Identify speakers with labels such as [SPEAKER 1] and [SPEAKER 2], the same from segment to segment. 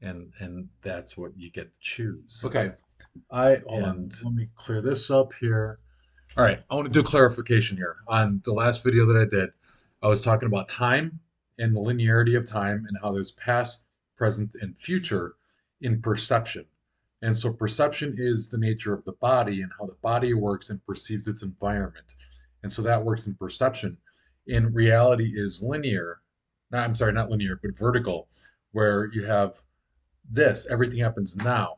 [SPEAKER 1] and that's what you get to choose.
[SPEAKER 2] Okay. I hold on.
[SPEAKER 1] And
[SPEAKER 2] Let me clear this up here. All right. I want to do clarification here. On the last video that I did, I was talking about time and the linearity of time and how there's past, present, and future in perception. And so perception is the nature of the body and how the body works and perceives its environment. And so that works in perception. In reality is linear. No, I'm sorry, not linear, but vertical, where you have this, everything happens now.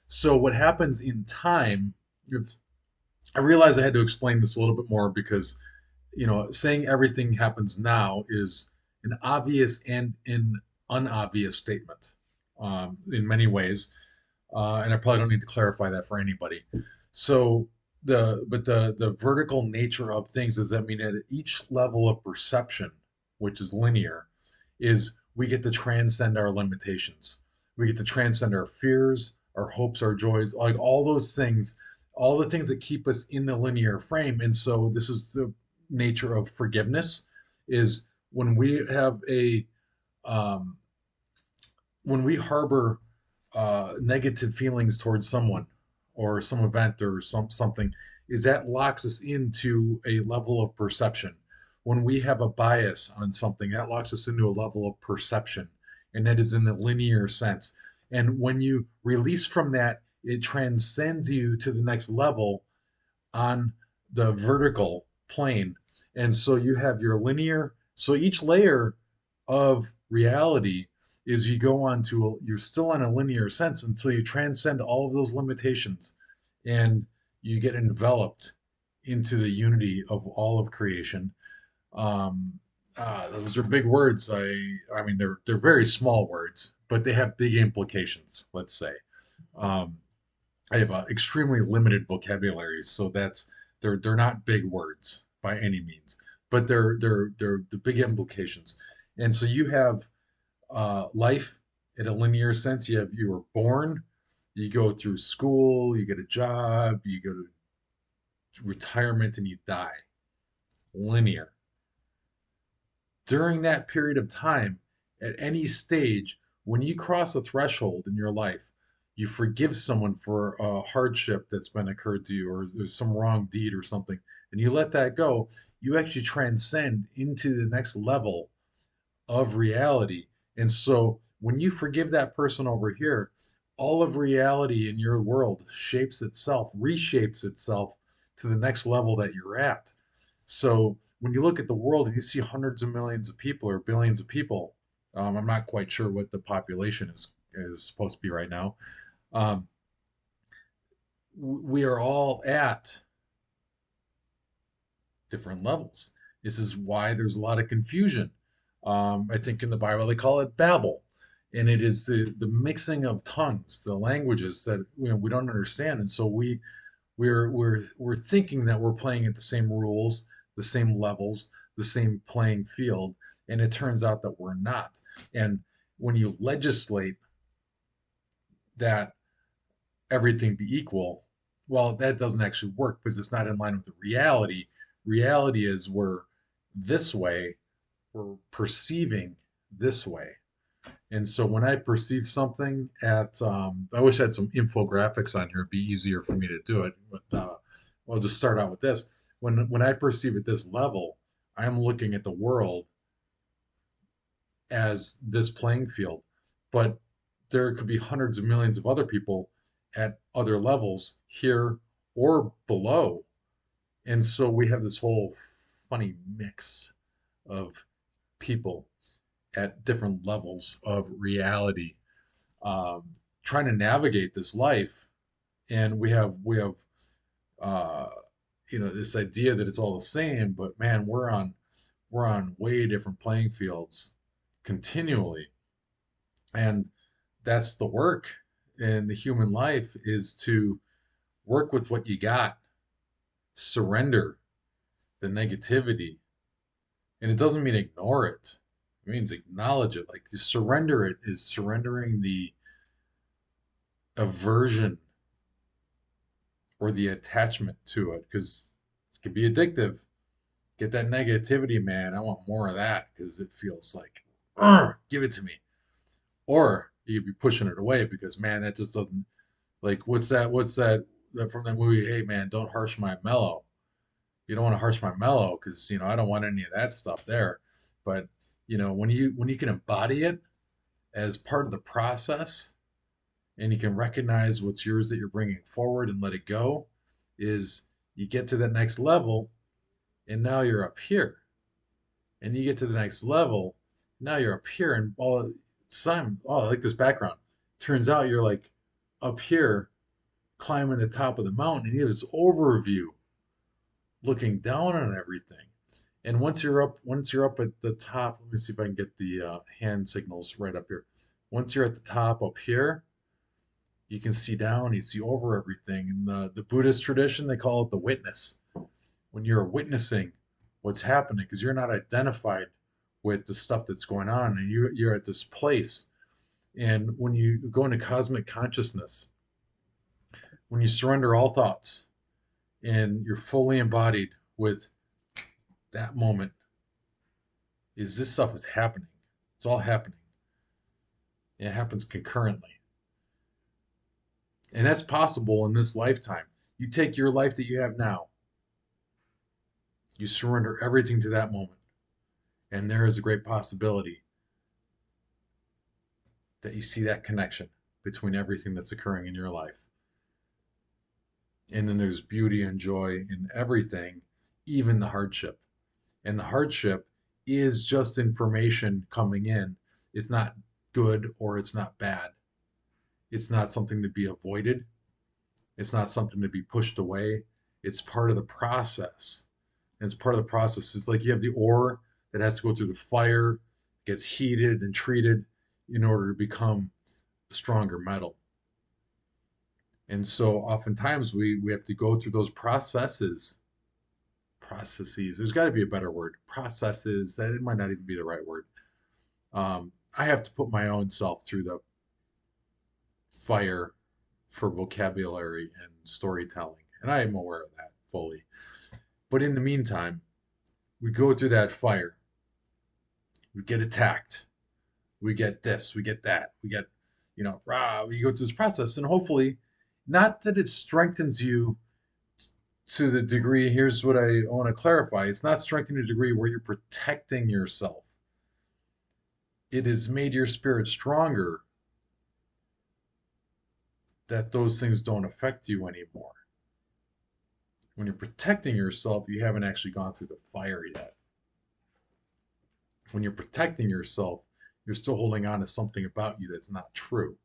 [SPEAKER 2] So what happens in time, if I realized I had to explain this a little bit more because, saying everything happens now is an obvious and an unobvious statement in many ways, and I probably don't need to clarify that for anybody. So the vertical nature of things is that mean at each level of perception, which is linear, is we get to transcend our limitations. We get to transcend our fears, our hopes, our joys, like all those things, all the things that keep us in the linear frame. And so this is the nature of forgiveness is when we have a um, when we harbor negative feelings towards someone or some event or something, is that locks us into a level of perception. When we have a bias on something, that locks us into a level of perception, and that is in the linear sense. And when you release from that, it transcends you to the next level on the vertical plane. And so you have your linear, so each layer of reality is you go on to, you're still on a linear sense until you transcend all of those limitations and you get enveloped into the unity of all of creation. Um, those are big words. I mean, they're very small words, but they have big implications. Let's say. Um, I have extremely limited vocabulary, so they're not big words by any means, but they're the big implications. And so you have life in a linear sense. You were born, you go through school, you get a job, you go to retirement, and you die. Linear. During that period of time, at any stage, when you cross a threshold in your life, you forgive someone for a hardship that's been occurred to you, or there's some wrong deed or something, and you let that go, you actually transcend into the next level of reality. And so when you forgive that person over here, all of reality in your world shapes itself, reshapes itself to the next level that you're at. So when you look at the world and you see hundreds of millions of people or billions of people, I'm not quite sure what the population is supposed to be right now. Um, we are all at different levels. This is why there's a lot of confusion. I think in the Bible they call it Babel, and it is the mixing of tongues, the languages that we don't understand, and so we're thinking that we're playing at the same rules, the same levels, the same playing field, and it turns out that we're not. And when you legislate that everything be equal, well, that doesn't actually work because it's not in line with the reality. Reality is we're this way, we're perceiving this way. And so when I perceive something I wish I had some infographics on here. It'd be easier for me to do it. But I'll just start out with this. When I perceive at this level, I'm looking at the world as this playing field. But there could be hundreds of millions of other people at other levels here or below. And so we have this whole funny mix of people at different levels of reality, um, trying to navigate this life. And we have uh, this idea that it's all the same, but man, we're on way different playing fields continually, and that's the work in the human life is to work with what you got, surrender the negativity, and it doesn't mean ignore it. It means acknowledge it. Like, to surrender it is surrendering the aversion or the attachment to it because it can be addictive. Get that negativity, man. I want more of that because it feels like, give it to me. Or you'd be pushing it away because man, that just doesn't like what's that from that movie? Hey man, don't harsh my mellow. You don't want to harsh my mellow because I don't want any of that stuff there. But when you can embody it as part of the process and you can recognize what's yours that you're bringing forward and let it go, is you get to that next level and now you're up here, and you get to the next level, now you're up here, and all Simon, oh, I like this background. Turns out you're like up here climbing the top of the mountain, and you have this overview looking down on everything. And once you're up at the top, let me see if I can get the hand signals right up here. Once you're at the top up here, you can see down, you see over everything. In the Buddhist tradition, they call it the witness. When you're witnessing what's happening, because you're not identified with the stuff that's going on, and you're at this place. And when you go into cosmic consciousness, when you surrender all thoughts and you're fully embodied with that moment, is this stuff is happening. It's all happening. It happens concurrently. And that's possible in this lifetime. You take your life that you have now, you surrender everything to that moment. And there is a great possibility that you see that connection between everything that's occurring in your life. And then there's beauty and joy in everything, even the hardship. And the hardship is just information coming in. It's not good or it's not bad. It's not something to be avoided. It's not something to be pushed away. It's part of the process. And it's part of the process. It's like you have the ore that has to go through the fire, gets heated and treated in order to become a stronger metal. And so oftentimes we have to go through those processes. There's got to be a better word. Processes. That it might not even be the right word. I have to put my own self through the fire for vocabulary and storytelling, and I am aware of that fully. But in the meantime, we go through that fire. We get attacked. We get this. We get that. We get, we go through this process, and hopefully, not that it strengthens you to the degree. Here's what I want to clarify: it's not strengthening to the degree where you're protecting yourself. It has made your spirit stronger that those things don't affect you anymore. When you're protecting yourself, you haven't actually gone through the fire yet. When you're protecting yourself, you're still holding on to something about you that's not true.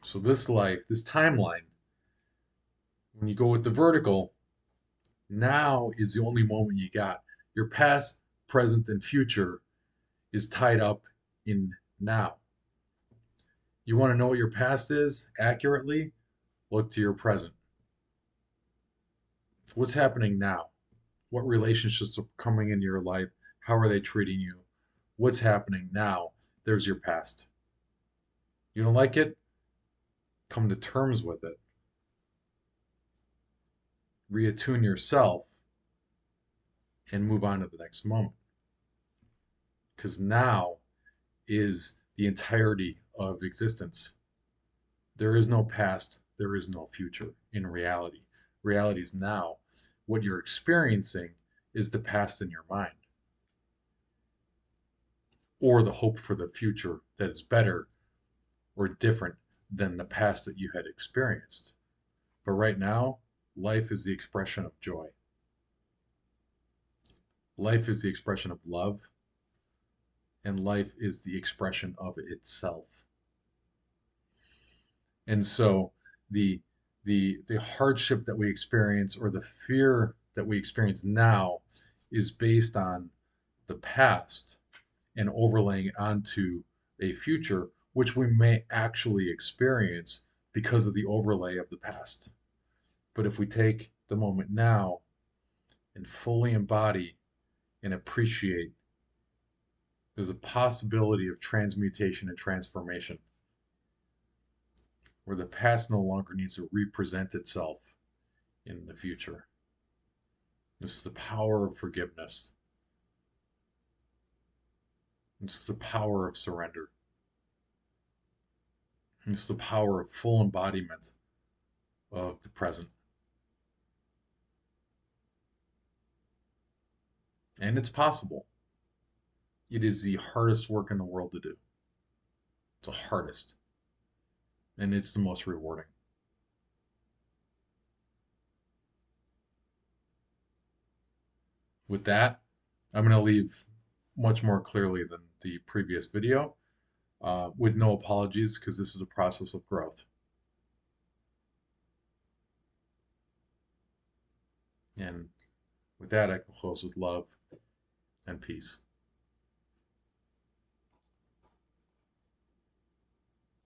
[SPEAKER 2] So this life, this timeline, when you go with the vertical, now is the only moment you got. Your past, present, and future is tied up in now. You want to know what your past is accurately? Look to your present. What's happening now? What relationships are coming into your life? How are they treating you? What's happening now? There's your past. You don't like it? Come to terms with it. Reattune yourself and move on to the next moment. Because now is the entirety of existence. There is no past, there is no future in reality. Reality is now. What you're experiencing is the past in your mind, or the hope for the future that is better or different than the past that you had experienced. But right now, life is the expression of joy. Life is the expression of love, and life is the expression of itself. And so the the hardship that we experience or the fear that we experience now is based on the past and overlaying it onto a future which we may actually experience because of the overlay of the past. But if we take the moment now and fully embody and appreciate, there's a possibility of transmutation and transformation where the past no longer needs to represent itself in the future. This is the power of forgiveness. It's the power of surrender. It's the power of full embodiment of the present. And it's possible. It is the hardest work in the world to do. It's the hardest. And it's the most rewarding. With that, I'm going to leave much more clearly than the previous video, with no apologies, because this is a process of growth. And with that, I can close with love and peace.